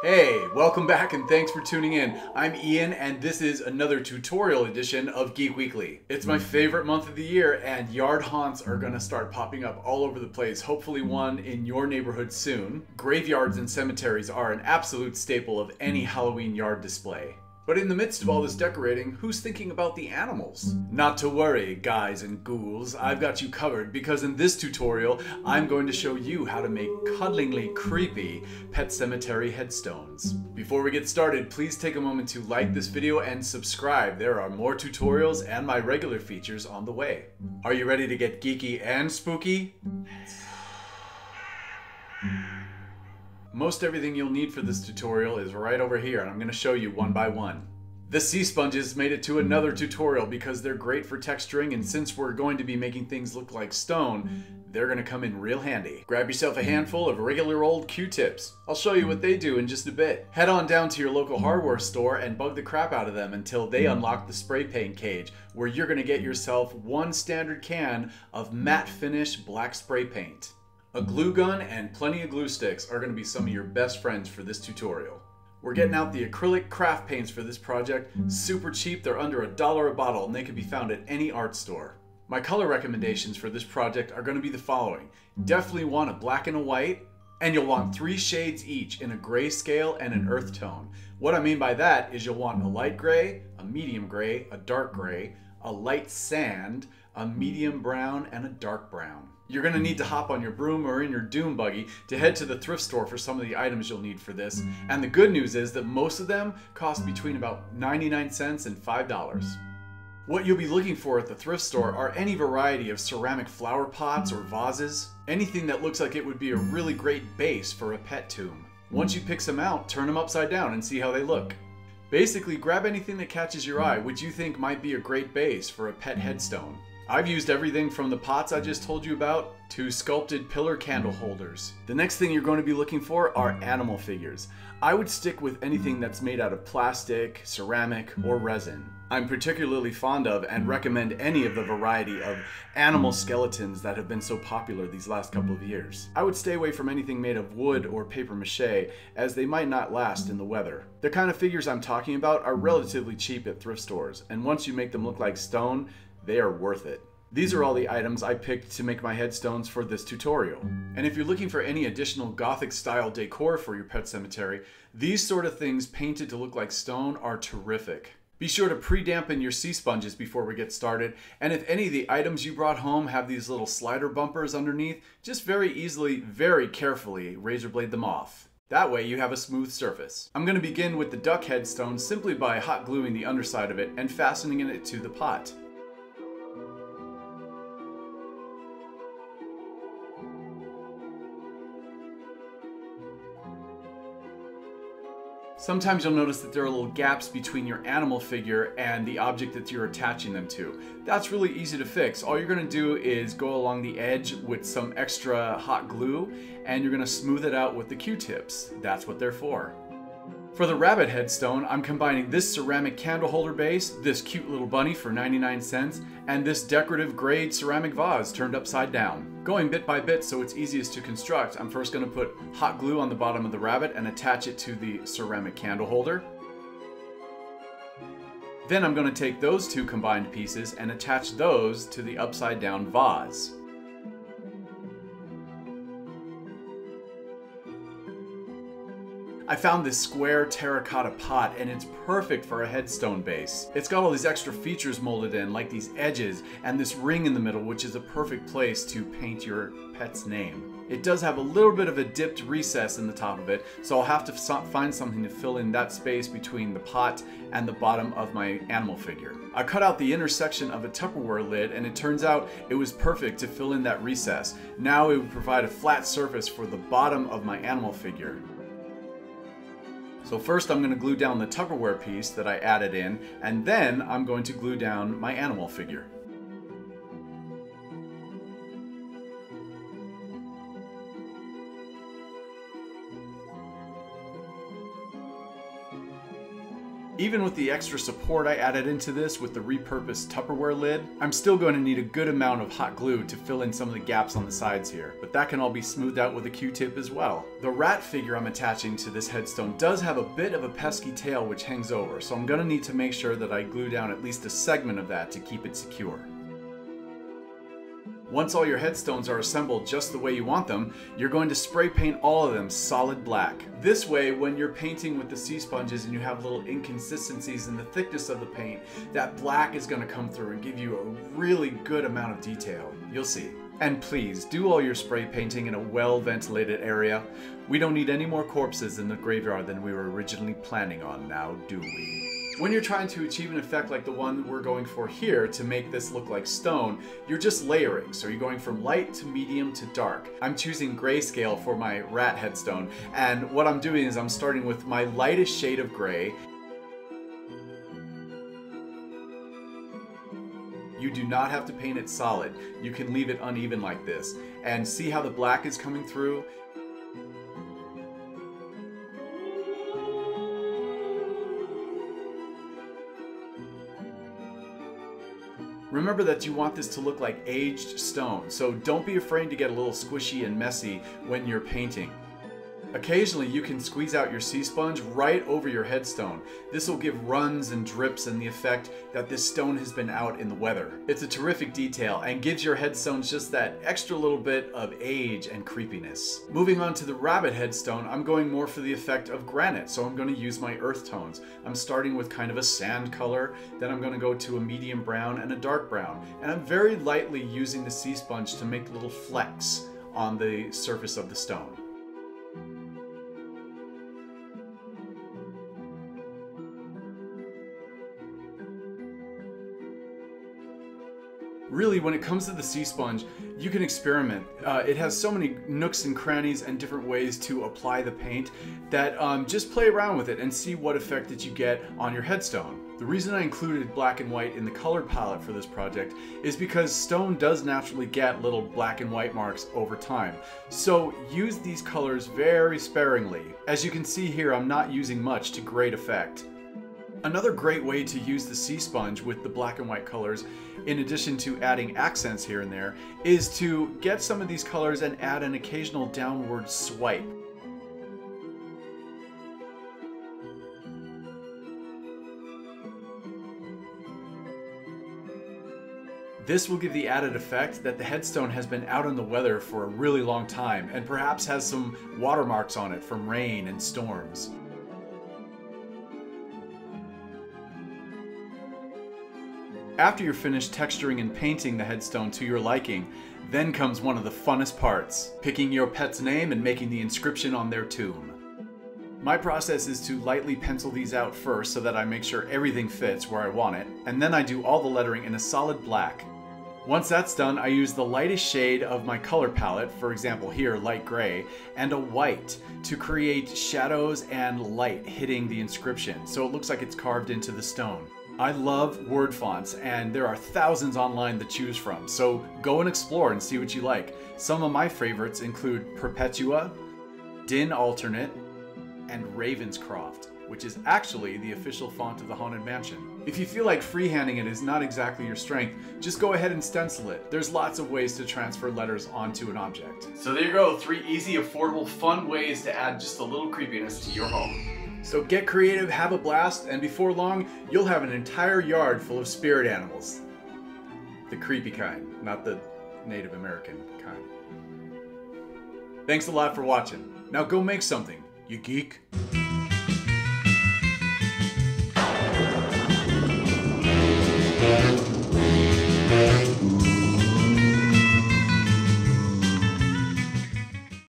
Hey, welcome back and thanks for tuning in. I'm Ian and this is another tutorial edition of Geek Weekly. It's my favorite month of the year and yard haunts are gonna start popping up all over the place, hopefully one in your neighborhood soon. Graveyards and cemeteries are an absolute staple of any Halloween yard display. But in the midst of all this decorating, who's thinking about the animals? Not to worry, guys and ghouls, I've got you covered because in this tutorial, I'm going to show you how to make cuddlingly creepy pet cemetery headstones. Before we get started, please take a moment to like this video and subscribe. There are more tutorials and my regular features on the way. Are you ready to get geeky and spooky? Most everything you'll need for this tutorial is right over here and I'm going to show you one by one. The sea sponges made it to another tutorial because they're great for texturing, and since we're going to be making things look like stone, they're going to come in real handy. Grab yourself a handful of regular old Q-tips. I'll show you what they do in just a bit. Head on down to your local hardware store and bug the crap out of them until they unlock the spray paint cage, where you're going to get yourself one standard can of matte finish black spray paint. A glue gun and plenty of glue sticks are going to be some of your best friends for this tutorial. We're getting out the acrylic craft paints for this project. Super cheap, they're under $1 a bottle and they can be found at any art store. My color recommendations for this project are going to be the following. Definitely want a black and a white, and you'll want 3 shades each in a grayscale and an earth tone. What I mean by that is you'll want a light gray, a medium gray, a dark gray, a light sand, a medium brown, and a dark brown. You're going to need to hop on your broom or in your doom buggy to head to the thrift store for some of the items you'll need for this. And the good news is that most of them cost between about 99 cents and $5. What you'll be looking for at the thrift store are any variety of ceramic flower pots or vases, anything that looks like it would be a really great base for a pet tomb. Once you pick some out, turn them upside down and see how they look. Basically, grab anything that catches your eye which you think might be a great base for a pet headstone. I've used everything from the pots I just told you about to sculpted pillar candle holders. The next thing you're going to be looking for are animal figures. I would stick with anything that's made out of plastic, ceramic, or resin. I'm particularly fond of and recommend any of the variety of animal skeletons that have been so popular these last couple of years. I would stay away from anything made of wood or paper mache, as they might not last in the weather. The kind of figures I'm talking about are relatively cheap at thrift stores, and once you make them look like stone, they are worth it. These are all the items I picked to make my headstones for this tutorial. And if you're looking for any additional Gothic style decor for your pet cemetery, these sort of things painted to look like stone are terrific. Be sure to pre-dampen your sea sponges before we get started, and if any of the items you brought home have these little slider bumpers underneath, just very easily, very carefully razor blade them off. That way you have a smooth surface. I'm going to begin with the duck headstone simply by hot gluing the underside of it and fastening it to the pot. Sometimes you'll notice that there are little gaps between your animal figure and the object that you're attaching them to. That's really easy to fix. All you're going to do is go along the edge with some extra hot glue and you're going to smooth it out with the Q-tips. That's what they're for. For the rabbit headstone, I'm combining this ceramic candle holder base, this cute little bunny for 99 cents, and this decorative gray ceramic vase turned upside down. Going bit by bit so it's easiest to construct, I'm first going to put hot glue on the bottom of the rabbit and attach it to the ceramic candle holder. Then I'm going to take those two combined pieces and attach those to the upside down vase. I found this square terracotta pot and it's perfect for a headstone base. It's got all these extra features molded in, like these edges and this ring in the middle, which is a perfect place to paint your pet's name. It does have a little bit of a dipped recess in the top of it, so I'll have to find something to fill in that space between the pot and the bottom of my animal figure. I cut out the intersection of a Tupperware lid and it turns out it was perfect to fill in that recess. Now it would provide a flat surface for the bottom of my animal figure. So first I'm going to glue down the Tupperware piece that I added in, and then I'm going to glue down my animal figure. Even with the extra support I added into this with the repurposed Tupperware lid, I'm still going to need a good amount of hot glue to fill in some of the gaps on the sides here, but that can all be smoothed out with a Q-tip as well. The rat figure I'm attaching to this headstone does have a bit of a pesky tail which hangs over, so I'm going to need to make sure that I glue down at least a segment of that to keep it secure. Once all your headstones are assembled just the way you want them, you're going to spray paint all of them solid black. This way, when you're painting with the sea sponges and you have little inconsistencies in the thickness of the paint, that black is going to come through and give you a really good amount of detail. You'll see. And please, do all your spray painting in a well-ventilated area. We don't need any more corpses in the graveyard than we were originally planning on now, do we? When you're trying to achieve an effect like the one we're going for here to make this look like stone, you're just layering. So you're going from light to medium to dark. I'm choosing grayscale for my rat headstone, and what I'm doing is I'm starting with my lightest shade of gray. You do not have to paint it solid. You can leave it uneven like this. And see how the black is coming through? Remember that you want this to look like aged stone, so don't be afraid to get a little squishy and messy when you're painting. Occasionally you can squeeze out your sea sponge right over your headstone. This will give runs and drips and the effect that this stone has been out in the weather. It's a terrific detail and gives your headstones just that extra little bit of age and creepiness. Moving on to the rabbit headstone, I'm going more for the effect of granite, so I'm going to use my earth tones. I'm starting with kind of a sand color, then I'm going to go to a medium brown and a dark brown, and I'm very lightly using the sea sponge to make little flecks on the surface of the stone. Really, when it comes to the sea sponge, you can experiment. It has so many nooks and crannies and different ways to apply the paint that just play around with it and see what effect that you get on your headstone. The reason I included black and white in the color palette for this project is because stone does naturally get little black and white marks over time. So use these colors very sparingly. As you can see here, I'm not using much to great effect. Another great way to use the sea sponge with the black and white colors, in addition to adding accents here and there, is to get some of these colors and add an occasional downward swipe. This will give the added effect that the headstone has been out in the weather for a really long time and perhaps has some watermarks on it from rain and storms. After you're finished texturing and painting the headstone to your liking, then comes one of the funnest parts, picking your pet's name and making the inscription on their tomb. My process is to lightly pencil these out first so that I make sure everything fits where I want it, and then I do all the lettering in a solid black. Once that's done, I use the lightest shade of my color palette, for example here light gray, and a white to create shadows and light hitting the inscription so it looks like it's carved into the stone. I love word fonts, and there are thousands online to choose from, so go and explore and see what you like. Some of my favorites include Perpetua, Din Alternate, and Ravenscroft, which is actually the official font of the Haunted Mansion. If you feel like freehanding it is not exactly your strength, just go ahead and stencil it. There's lots of ways to transfer letters onto an object. So there you go, 3 easy, affordable, fun ways to add just a little creepiness to your home. So get creative, have a blast, and before long, you'll have an entire yard full of spirit animals. The creepy kind, not the Native American kind. Thanks a lot for watching. Now go make something, you geek.